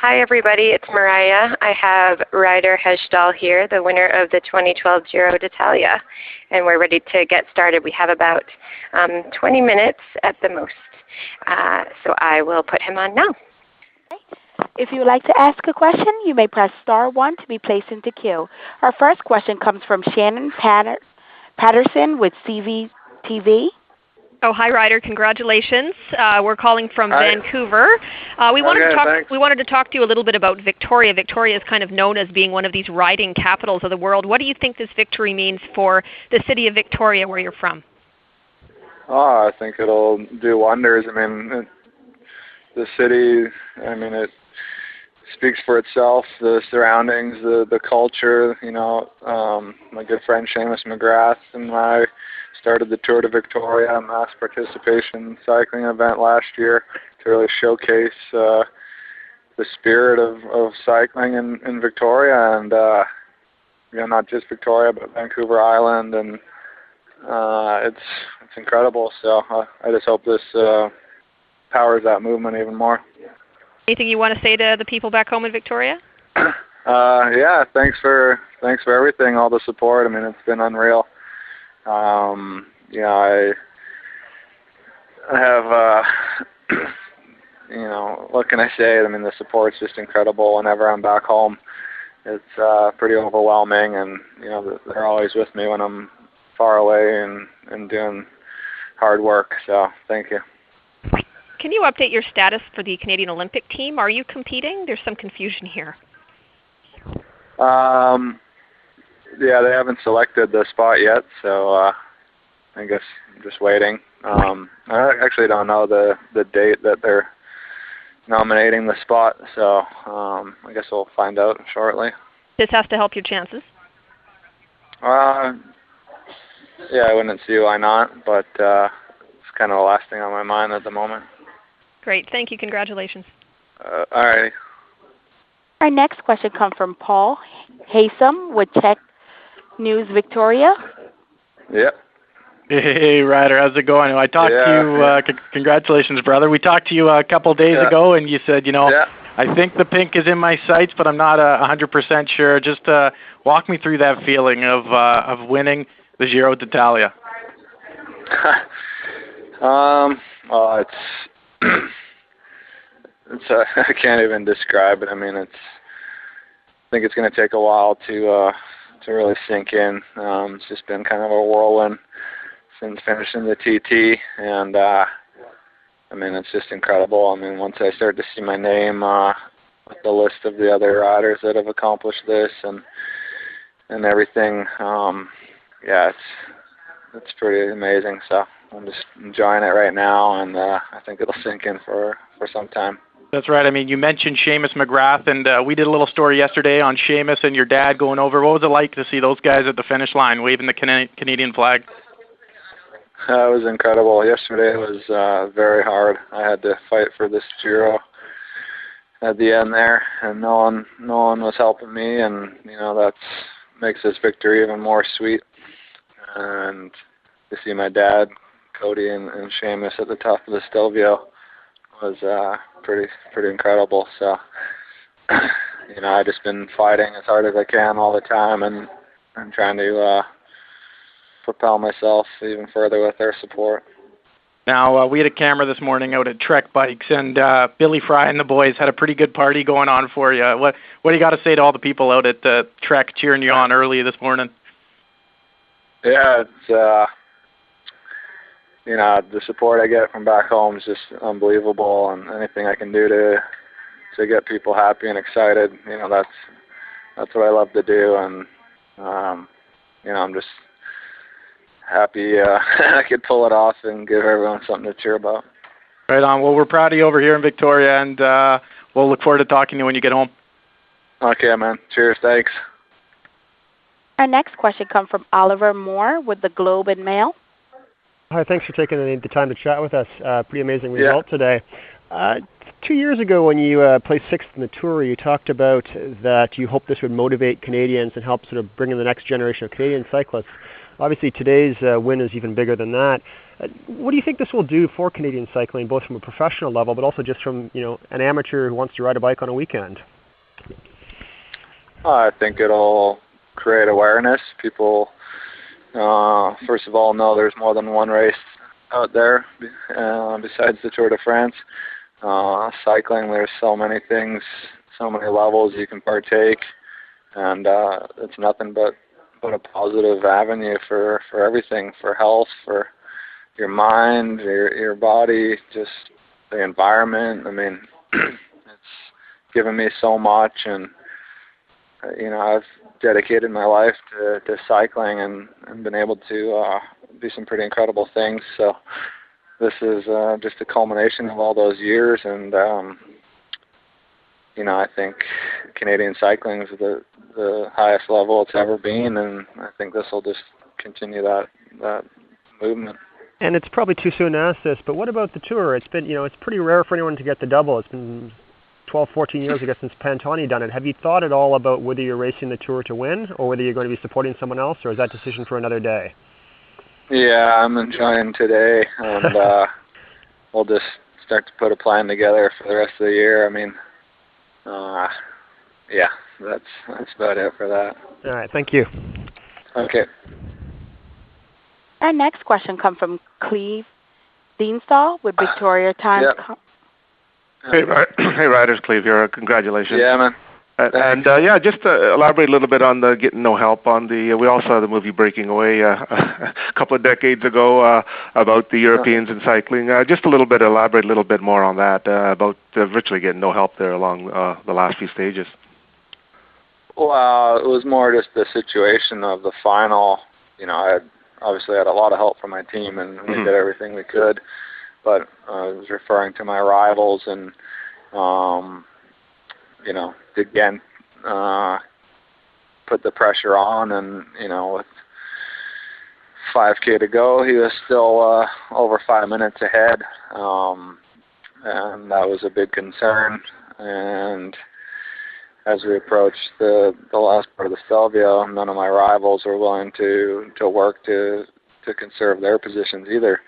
Hi, everybody. It's Mariah. I have Ryder Hesjedal here, the winner of the 2012 Giro d'Italia, and we're ready to get started. We have about 20 minutes at the most, so I will put him on now. If you would like to ask a question, you may press star 1 to be placed into queue. Our first question comes from Shannon Patterson with CVTV. Oh, hi, Ryder. Congratulations. We're calling from Vancouver. We wanted to talk to you a little bit about Victoria. Victoria is kind of known as being one of these riding capitals of the world. What do you think this victory means for the city of Victoria, where you're from? Oh, I think it'll do wonders. I mean, the city, it speaks for itself, the surroundings, the culture. My good friend Seamus McGrath and I started the Tour de Victoria, a mass participation cycling event last year to really showcase the spirit of cycling in Victoria, and not just Victoria but Vancouver Island, and it's incredible. So I just hope this powers that movement even more. Anything you want to say to the people back home in Victoria? Yeah, thanks for everything, all the support. It's been unreal. I have, what can I say? The support's just incredible. Whenever I'm back home, it's pretty overwhelming, and they're always with me when I'm far away and doing hard work. So thank you. Can you update your status for the Canadian Olympic team? Are you competing? There's some confusion here. Yeah, they haven't selected the spot yet, so I guess I'm just waiting. I actually don't know the date that they're nominating the spot, so I guess we'll find out shortly. This has to help your chances? Yeah, I wouldn't see why not, but it's kind of the last thing on my mind at the moment. Great. Thank you. Congratulations. All right. Our next question comes from Paul Haysom with Tech News Victoria. Yep. Hey, Ryder, how's it going? I talked to you, congratulations, brother. We talked to you a couple days ago, and you said, I think the pink is in my sights, but I'm not 100% sure. Just walk me through that feeling of winning the Giro d'Italia. I can't even describe it. I think it's going to take a while to really sink in. It's just been kind of a whirlwind since finishing the TT, and it's just incredible. Once I start to see my name with the list of the other riders that have accomplished this and everything, it's pretty amazing. So I'm just enjoying it right now, and I think it'll sink in for some time. That's right. You mentioned Seamus McGrath, and we did a little story yesterday on Seamus and your dad going over. What was it like to see those guys at the finish line waving the Canadian flag? It was incredible. Yesterday was very hard. I had to fight for this Giro at the end there, and no one was helping me, and that makes this victory even more sweet. And to see my dad, Cody, and Seamus at the top of the Stelvio was pretty incredible. So I've just been fighting as hard as I can all the time, and I'm trying to propel myself even further with their support. Now, we had a camera this morning out at Trek Bikes, and Billy Fry and the boys had a pretty good party going on for you. What do you got to say to all the people out at Trek cheering you on early this morning? Yeah, it's the support I get from back home is just unbelievable, and anything I can do to get people happy and excited, that's what I love to do, and I'm just happy I could pull it off and give everyone something to cheer about. Right on. Well, we're proud of you over here in Victoria, and we'll look forward to talking to you when you get home. Okay, man. Cheers. Thanks. Our next question comes from Oliver Moore with the Globe and Mail. Hi, thanks for taking the time to chat with us. Pretty amazing result today. 2 years ago when you placed 6th in the Tour, you talked about that you hoped this would motivate Canadians and help sort of bring in the next generation of Canadian cyclists. Obviously, today's win is even bigger than that. What do you think this will do for Canadian cycling, both from a professional level, but also just from an amateur who wants to ride a bike on a weekend? I think it'll create awareness. People, first of all, know there's more than one race out there besides the Tour de France. Cycling, there's so many things, so many levels you can partake, and it's nothing but a positive avenue for everything, for health, for your mind, your body, just the environment. I mean, it's given me so much, and I've dedicated my life to cycling and been able to do some pretty incredible things. So this is just a culmination of all those years, and I think Canadian cycling is the highest level it's ever been, and I think this will just continue that movement. And it's probably too soon to ask this, but what about the Tour? It's been, it's pretty rare for anyone to get the double. It's been 12, 14 years, I guess, since Pantani done it. Have you thought at all about whether you're racing the Tour to win, or whether you're going to be supporting someone else, or is that decision for another day? Yeah, I'm enjoying today, and we'll just start to put a plan together for the rest of the year. I mean, yeah, that's about it for that. All right, thank you. Okay. Our next question comes from Cleve Dienstall with Victoria Times. Yep. Hey, Ryder, Cleve here. Congratulations. Yeah, man. And just to elaborate a little bit on the getting no help on the. We all saw the movie Breaking Away a couple of decades ago about the Europeans in cycling. Just elaborate a little bit more on that about virtually getting no help there along the last few stages. Well, it was more just the situation of the final. I obviously had a lot of help from my team, and we did everything we could. But I was referring to my rivals, and again, put the pressure on, and with 5K to go, he was still over 5 minutes ahead, and that was a big concern. And as we approached the last part of the Stelvio, none of my rivals were willing to work to conserve their positions either.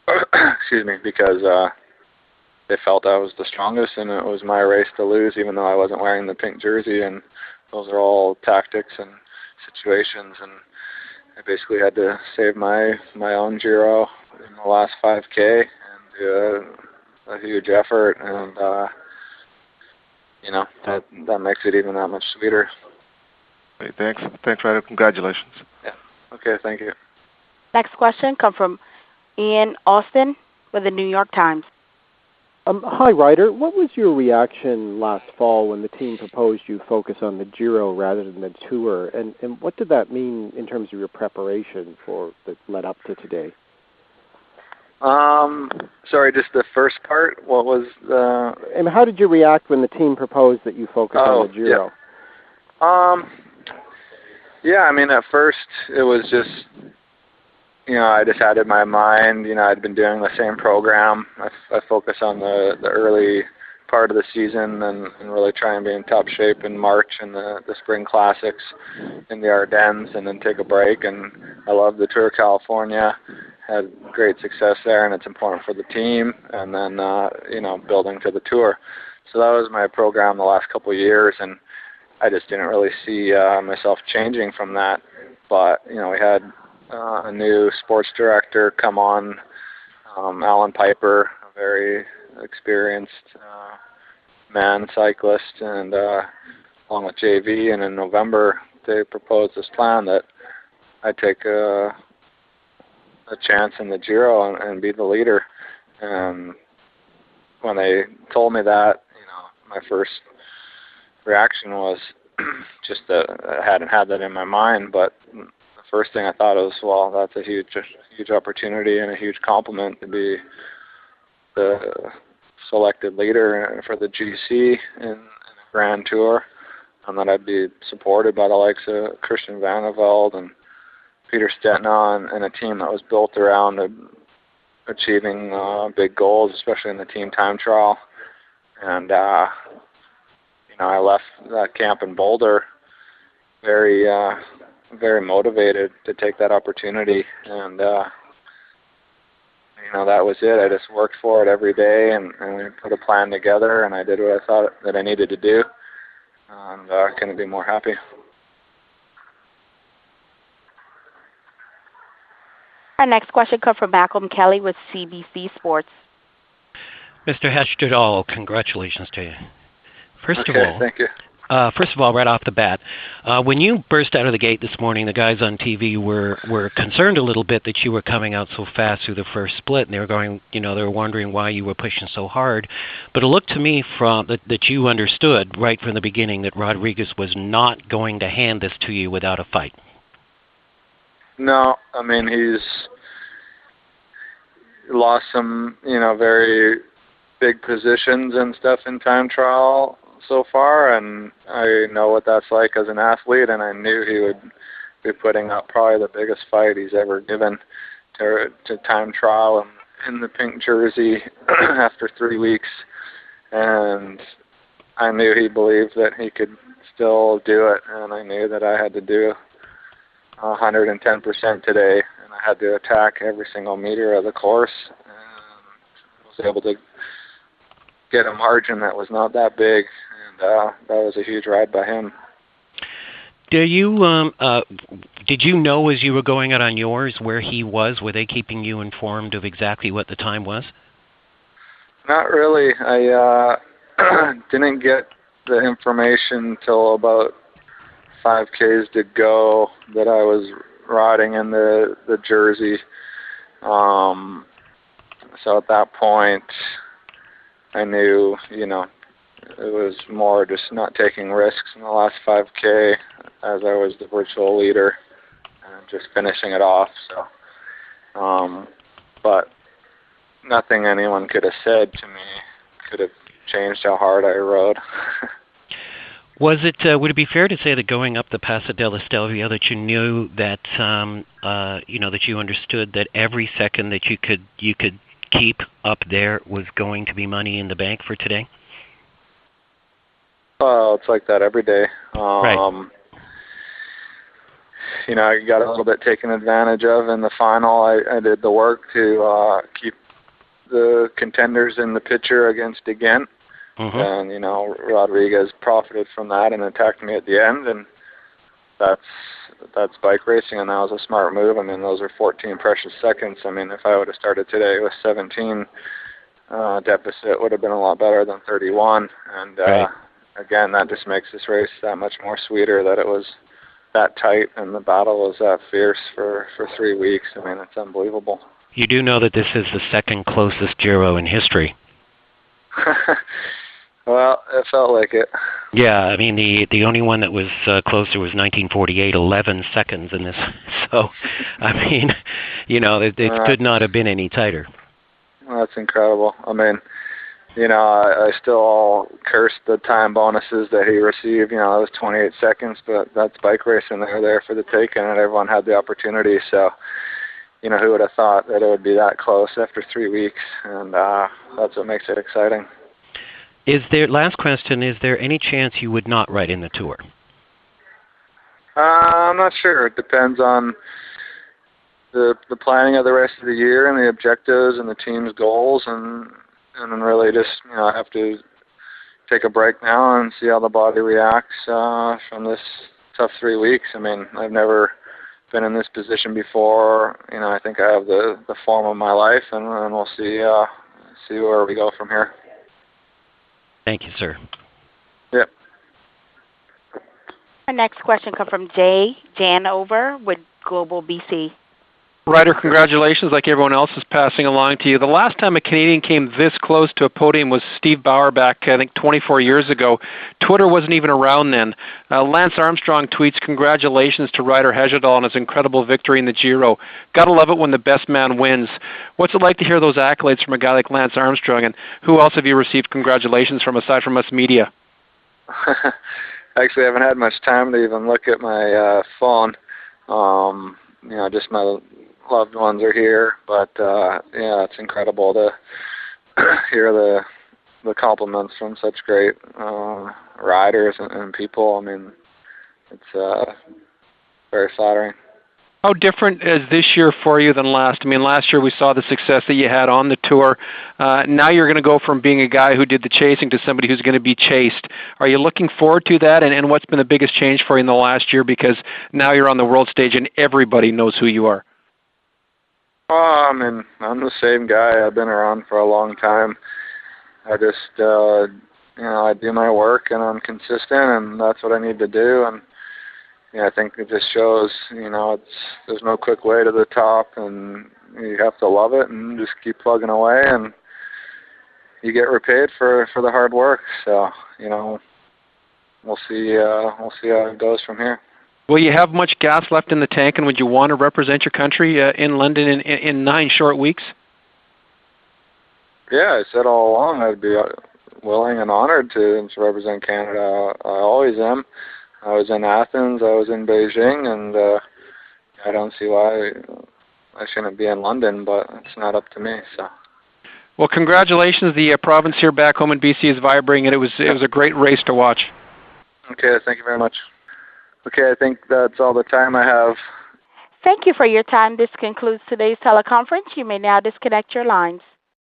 Excuse me, because they felt I was the strongest, and it was my race to lose, even though I wasn't wearing the pink jersey. And those are all tactics and situations, and I basically had to save my own Giro in the last 5K and do a huge effort, and that makes it even that much sweeter. Hey, thanks, Ryder. Congratulations. Yeah. Okay. Thank you. Next question comes from Ian Austin with the New York Times. Hi, Ryder. What was your reaction last fall when the team proposed you focus on the Giro rather than the Tour? And what did that mean in terms of your preparation for the led up to today? Sorry, just the first part. What was the... And how did you react when the team proposed that you focus on the Giro? Yeah, I mean, at first it was just... I just had in my mind, I'd been doing the same program. I focus on the early part of the season and really try and be in top shape in March and the spring classics in the Ardennes, and then take a break. And I love the Tour of California, had great success there, and it's important for the team. And then, building to the Tour. So that was my program the last couple of years, and I just didn't really see myself changing from that. But, we had a new sports director come on, Alan Piper, a very experienced man cyclist, and along with JV, and in November they proposed this plan that I take a chance in the Giro and be the leader. And when they told me that, my first reaction was just that I hadn't had that in my mind, but first thing I thought was, well, that's a huge opportunity and a huge compliment to be the selected leader for the GC in a Grand Tour, and that I'd be supported by the likes of Christian Vandervelde and Peter Stetina, and a team that was built around achieving big goals, especially in the team time trial. And I left that camp in Boulder very very motivated to take that opportunity, and that was it. I just worked for it every day, and we put a plan together, and I did what I thought that I needed to do, and I couldn't be more happy. Our next question comes from Malcolm Kelly with CBC Sports. Mr. Hesjedal, congratulations to you. First of all, right off the bat, when you burst out of the gate this morning, the guys on TV were concerned a little bit that you were coming out so fast through the first split, and they were wondering why you were pushing so hard. But it looked to me that you understood right from the beginning that Rodriguez was not going to hand this to you without a fight. No, I mean, he's lost some, very big positions and stuff in time trial so far, and I know what that's like as an athlete, and I knew he would be putting up probably the biggest fight he's ever given to time trial in the pink jersey after 3 weeks, and I knew he believed that he could still do it, and I knew that I had to do 110% today, and I had to attack every single meter of the course, and was able to get a margin that was not that big, and that was a huge ride by him. Did you know as you were going out on yours where he was? Were they keeping you informed of exactly what the time was? Not really. I didn't get the information till about 5Ks to go that I was riding in the jersey. So at that point, I knew, it was more just not taking risks in the last 5K as I was the virtual leader and just finishing it off. So, but nothing anyone could have said to me could have changed how hard I rode. Would it be fair to say that going up the Passo della Stelvia that you knew that that you understood that every second that you could keep up there was going to be money in the bank for today? Well, it's like that every day. Right. I got a little bit taken advantage of in the final. I did the work to keep the contenders in the picture against again. Mm-hmm. And, Rodriguez profited from that and attacked me at the end, and that's bike racing, and that was a smart move. I mean, those are 14 precious seconds. I mean, if I would have started today with 17, deficit would have been a lot better than 31. And, right. Again, that just makes this race that much more sweeter that it was that tight and the battle was that fierce for 3 weeks. I mean, it's unbelievable. You do know that this is the second closest Giro in history. Well, it felt like it. Yeah, I mean, the only one that was closer was 1948, 11 seconds in this. So, I mean, it could not have been any tighter. Well, that's incredible. I mean, I still curse the time bonuses that he received. It was 28 seconds, but that's bike racing. They were there for the taking, and everyone had the opportunity. So, who would have thought that it would be that close after 3 weeks? And that's what makes it exciting. Last question, is there any chance you would not ride in the Tour? I'm not sure. It depends on the planning of the rest of the year and the objectives and the team's goals, and really just, I have to take a break now and see how the body reacts from this tough 3 weeks. I mean, I've never been in this position before. I think I have the form of my life, and we'll see where we go from here. Thank you, sir. Yep. Our next question comes from Jay Janover with Global BC. Ryder, congratulations, like everyone else is passing along to you. The last time a Canadian came this close to a podium was Steve Bauer back, I think, 24 years ago. Twitter wasn't even around then. Lance Armstrong tweets, congratulations to Ryder Hesjedal on his incredible victory in the Giro. Gotta love it when the best man wins. What's it like to hear those accolades from a guy like Lance Armstrong, and who else have you received congratulations from aside from us media? Actually, I haven't had much time to even look at my phone. Just my loved ones are here, but it's incredible to hear the compliments from such great riders and people. I mean, it's very flattering. How different is this year for you than last? I mean, last year we saw the success that you had on the tour. Now you're going to go from being a guy who did the chasing to somebody who's going to be chased. Are you looking forward to that? And what's been the biggest change for you in the last year? Because now you're on the world stage and everybody knows who you are. I mean, I'm the same guy. I've been around for a long time. I just, I do my work and I'm consistent, and that's what I need to do. And I think it just shows, there's no quick way to the top, and you have to love it and just keep plugging away, and you get repaid for the hard work. So, we'll see how it goes from here. Will you have much gas left in the tank, and would you want to represent your country in London in 9 short weeks? Yeah, I said all along I'd be willing and honored to represent Canada. I always am. I was in Athens, I was in Beijing, and I don't see why I shouldn't be in London, but it's not up to me. So. Well, congratulations. The province here back home in BC is vibrating, and it was a great race to watch. Okay, thank you very much. Okay, I think that's all the time I have. Thank you for your time. This concludes today's teleconference. You may now disconnect your lines.